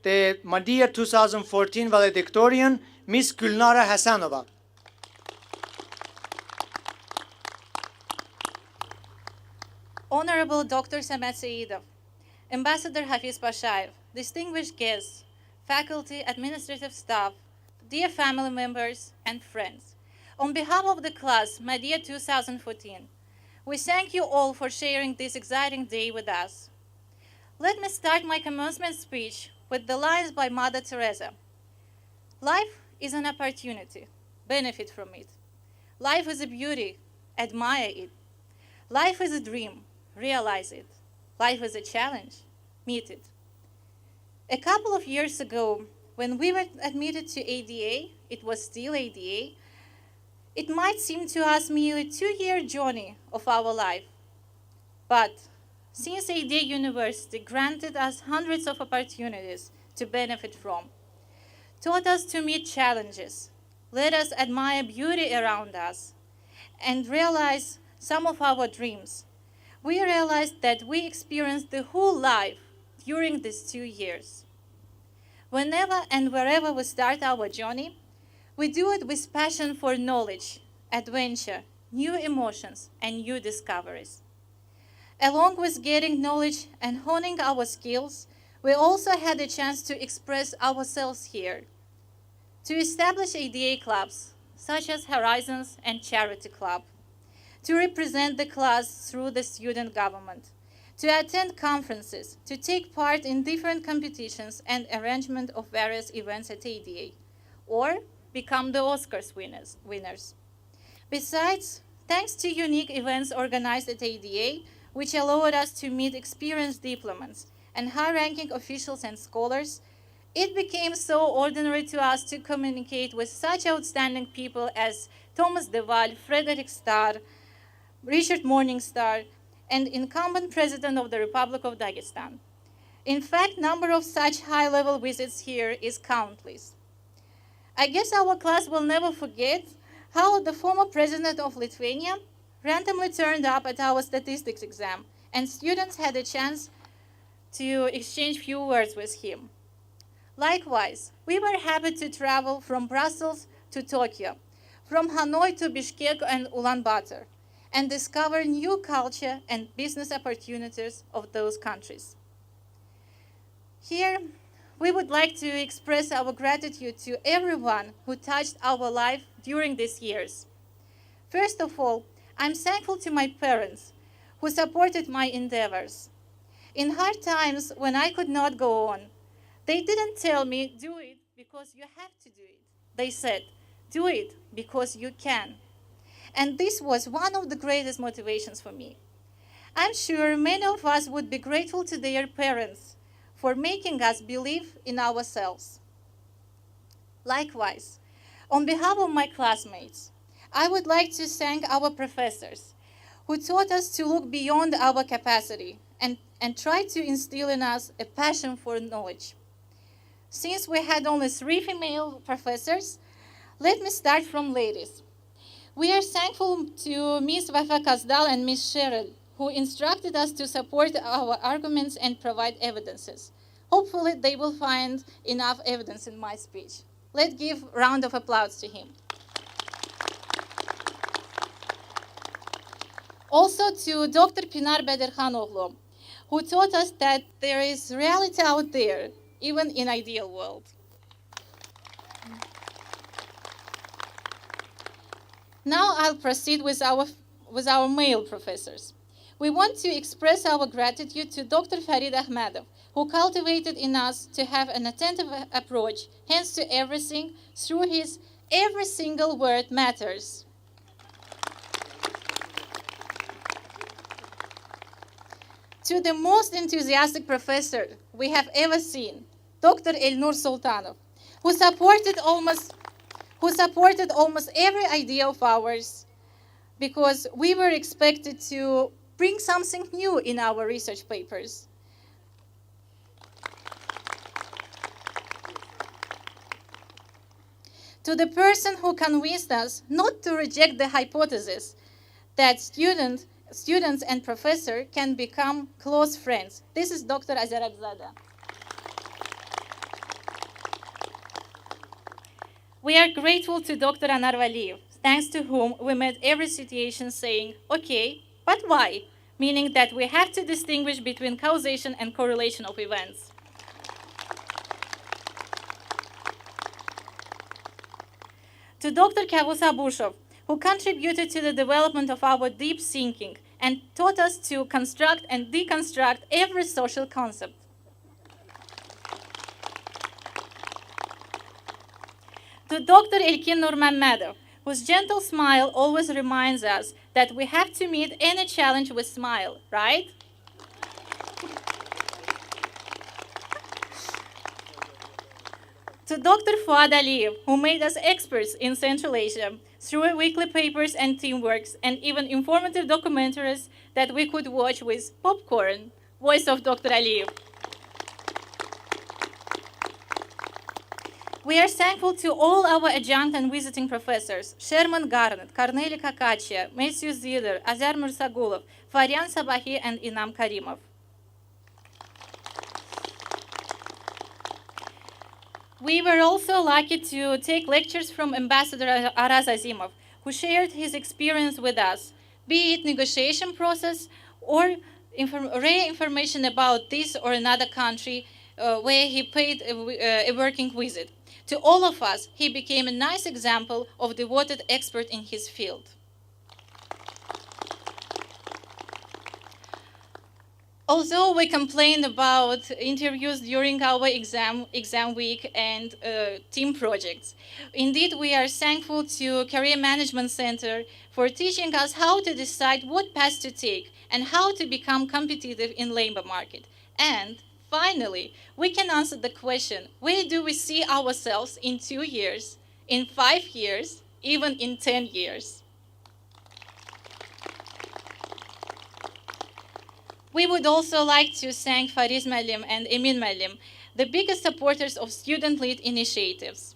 the MADIA 2014 Valedictorian, Miss Gulnara Hasanova. Honorable Dr. Samet Seidov, Ambassador Hafiz Pashayev, distinguished guests, faculty, administrative staff, dear family members, and friends. On behalf of the class, MADIA 2014, we thank you all for sharing this exciting day with us. Let me start my commencement speech with the lines by Mother Teresa. Life is an opportunity. Benefit from it. Life is a beauty. Admire it. Life is a dream. Realize it. Life is a challenge. Meet it. A couple of years ago, when we were admitted to ADA, it was still ADA, it might seem to us merely a 2-year journey of our life. But since ADA University granted us hundreds of opportunities to benefit from, taught us to meet challenges, let us admire beauty around us, and realize some of our dreams, we realized that we experienced the whole life during these 2 years. Whenever and wherever we start our journey, we do it with passion for knowledge, adventure, new emotions, and new discoveries. Along with getting knowledge and honing our skills, we also had a chance to express ourselves here, to establish ADA clubs, such as Horizons and Charity Club, to represent the class through the student government, to attend conferences, to take part in different competitions and arrangement of various events at ADA, or become the Oscars winners. Besides, thanks to unique events organized at ADA, which allowed us to meet experienced diplomats and high-ranking officials and scholars, it became so ordinary to us to communicate with such outstanding people as Thomas de Waal, Frederick Starr, Richard Morningstar, and incumbent President of the Republic of Dagestan. In fact, number of such high-level visits here is countless. I guess our class will never forget how the former President of Lithuania randomly turned up at our statistics exam, and students had a chance to exchange few words with him. Likewise, we were happy to travel from Brussels to Tokyo, from Hanoi to Bishkek and Ulaanbaatar, and discover new culture and business opportunities of those countries. Here, we would like to express our gratitude to everyone who touched our life during these years. First of all, I'm thankful to my parents who supported my endeavors. In hard times when I could not go on, they didn't tell me, do it because you have to do it. They said, do it because you can. And this was one of the greatest motivations for me. I'm sure many of us would be grateful to their parents for making us believe in ourselves. Likewise, on behalf of my classmates, I would like to thank our professors who taught us to look beyond our capacity and try to instill in us a passion for knowledge. Since we had only 3 female professors, let me start from ladies. We are thankful to Ms. Wafa Kazdal and Ms. Cheryl, who instructed us to support our arguments and provide evidences. Hopefully, they will find enough evidence in my speech. Let's give a round of applause to him. Also to Dr. Pinar Bederkhanoglu, who taught us that there is reality out there, even in ideal world. Now I'll proceed with our male professors. We want to express our gratitude to Dr. Farid Ahmedov, who cultivated in us to have an attentive approach, hence to everything, through his every single word matters. To the most enthusiastic professor we have ever seen, Dr. Elnur Sultanov, who supported almost every idea of ours because we were expected to bring something new in our research papers. To the person who convinced us not to reject the hypothesis that students and professor can become close friends. This is Dr. Azarabzada. We are grateful to Dr. Anar Valiyev, thanks to whom we met every situation saying, okay, but why? Meaning that we have to distinguish between causation and correlation of events. To Dr. Kavus Abushov, who contributed to the development of our deep thinking and taught us to construct and deconstruct every social concept. To Dr. Ilkin Nurmamedov, whose gentle smile always reminds us that we have to meet any challenge with smile, right? To Dr. Fuad Aliyev, who made us experts in Central Asia through weekly papers and teamworks and even informative documentaries that we could watch with popcorn. Voice of Dr. Aliyev. We are thankful to all our adjunct and visiting professors, Sherman Garnett, Corneli Kakachia, Matthew Ziller, Azar Mursagulov, Farian Sabahi, and Inam Karimov. We were also lucky to take lectures from Ambassador Araz Azimov, who shared his experience with us, be it negotiation process or rare information about this or another country where he paid a working visit. To all of us, he became a nice example of devoted expert in his field. Although we complained about interviews during our exam week and team projects, indeed we are thankful to Career Management Center for teaching us how to decide what path to take and how to become competitive in labor market. And finally, we can answer the question, where do we see ourselves in 2 years, in 5 years, even in 10 years? We would also like to thank Fariz Malim and Emin Malim, the biggest supporters of student-led initiatives.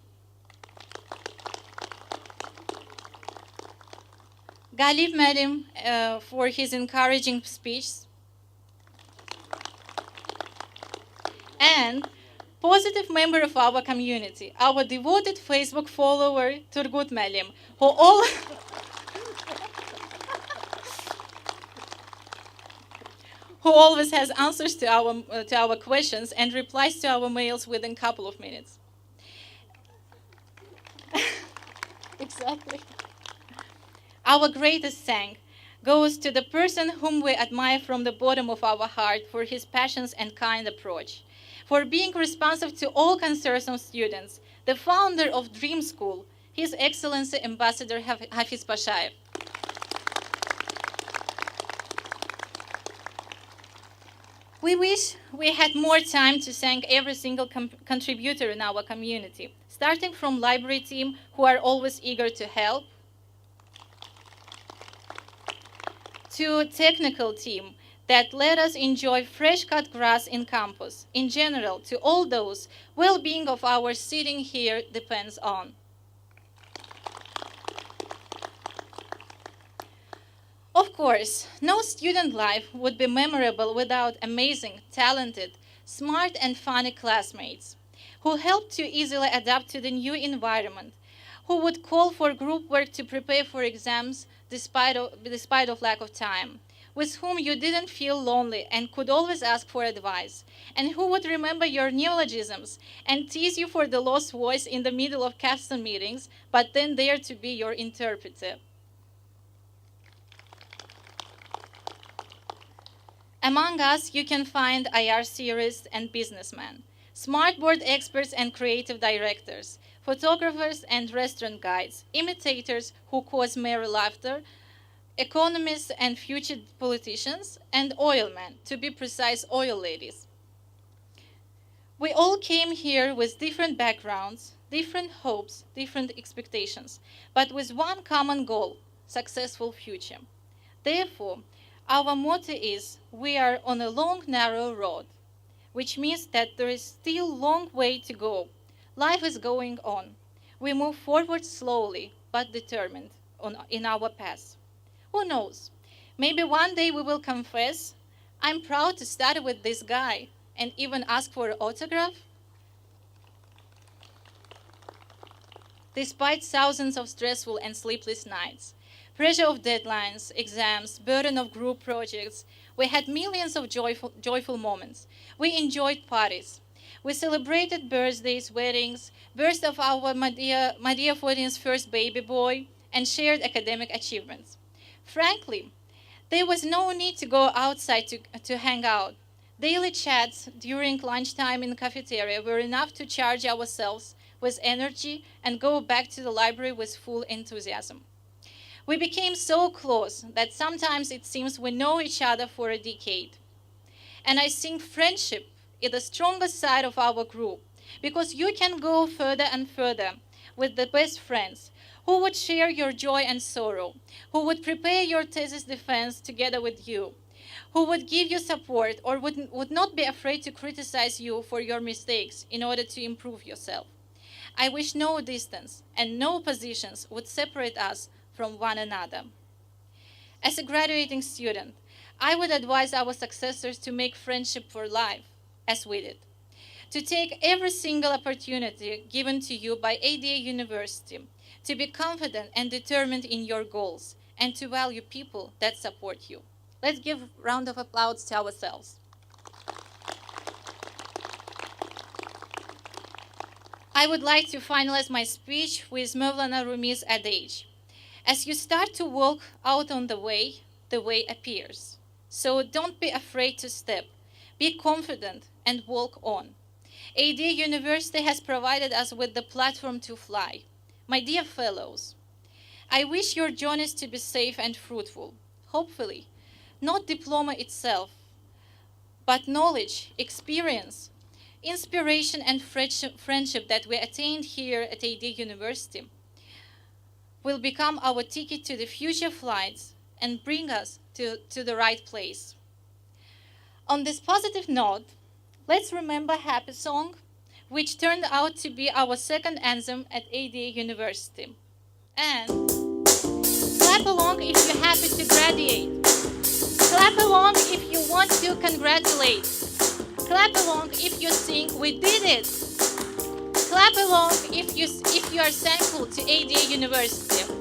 Galib Malim for his encouraging speech. And positive member of our community, our devoted Facebook follower, Turgut Malim, who always has answers to our questions and replies to our mails within a couple of minutes. Exactly. Our greatest thanks goes to the person whom we admire from the bottom of our heart for his passions and kind approach, for being responsive to all concerns of students, the founder of Dream School, His Excellency Ambassador Hafiz Pashayev. We wish we had more time to thank every single contributor in our community, starting from library team who are always eager to help, to technical team that let us enjoy fresh cut grass in campus. In general, to all those, well-being of our sitting here depends on. Of course, no student life would be memorable without amazing, talented, smart and funny classmates who helped you easily adapt to the new environment, who would call for group work to prepare for exams despite of lack of time, with whom you didn't feel lonely and could always ask for advice, and who would remember your neologisms and tease you for the lost voice in the middle of capstone meetings, but then dare to be your interpreter. Among us, you can find IR theorists and businessmen, smart board experts and creative directors, photographers and restaurant guides, imitators who cause merry laughter, economists and future politicians, and oilmen, to be precise, oil ladies. We all came here with different backgrounds, different hopes, different expectations, but with one common goal, successful future. Therefore, our motto is, we are on a long, narrow road, which means that there is still a long way to go. Life is going on. We move forward slowly, but determined in our path. Who knows? Maybe one day we will confess, I'm proud to study with this guy, and even ask for an autograph. despite thousands of stressful and sleepless nights. Pressure of deadlines, exams, burden of group projects, we had millions of joyful moments. We enjoyed parties. We celebrated birthdays, weddings, birth of our MADIA 14's first baby boy, and shared academic achievements. Frankly, there was no need to go outside to hang out. Daily chats during lunchtime in the cafeteria were enough to charge ourselves with energy and go back to the library with full enthusiasm. We became so close that sometimes it seems we know each other for a decade. And I think friendship is the strongest side of our group, because you can go further and further with the best friends who would share your joy and sorrow, who would prepare your thesis defense together with you, who would give you support or would not be afraid to criticize you for your mistakes in order to improve yourself. I wish no distance and no positions would separate us from one another. As a graduating student, I would advise our successors to make friendship for life, as we did, to take every single opportunity given to you by ADA University, to be confident and determined in your goals, and to value people that support you. Let's give a round of applause to ourselves. I would like to finalize my speech with Mevlana Rumi's adage. As you start to walk out on the way appears. So don't be afraid to step. Be confident and walk on. ADA University has provided us with the platform to fly. My dear fellows, I wish your journeys to be safe and fruitful. Hopefully, not diploma itself, but knowledge, experience, inspiration, and friendship that we attained here at ADA University will become our ticket to the future flights and bring us to the right place. On this positive note, let's remember Happy Song, which turned out to be our second anthem at ADA University. And clap along if you're happy to graduate. Clap along if you want to congratulate. Clap along if you think we did it. Clap along if you are thankful to ADA University.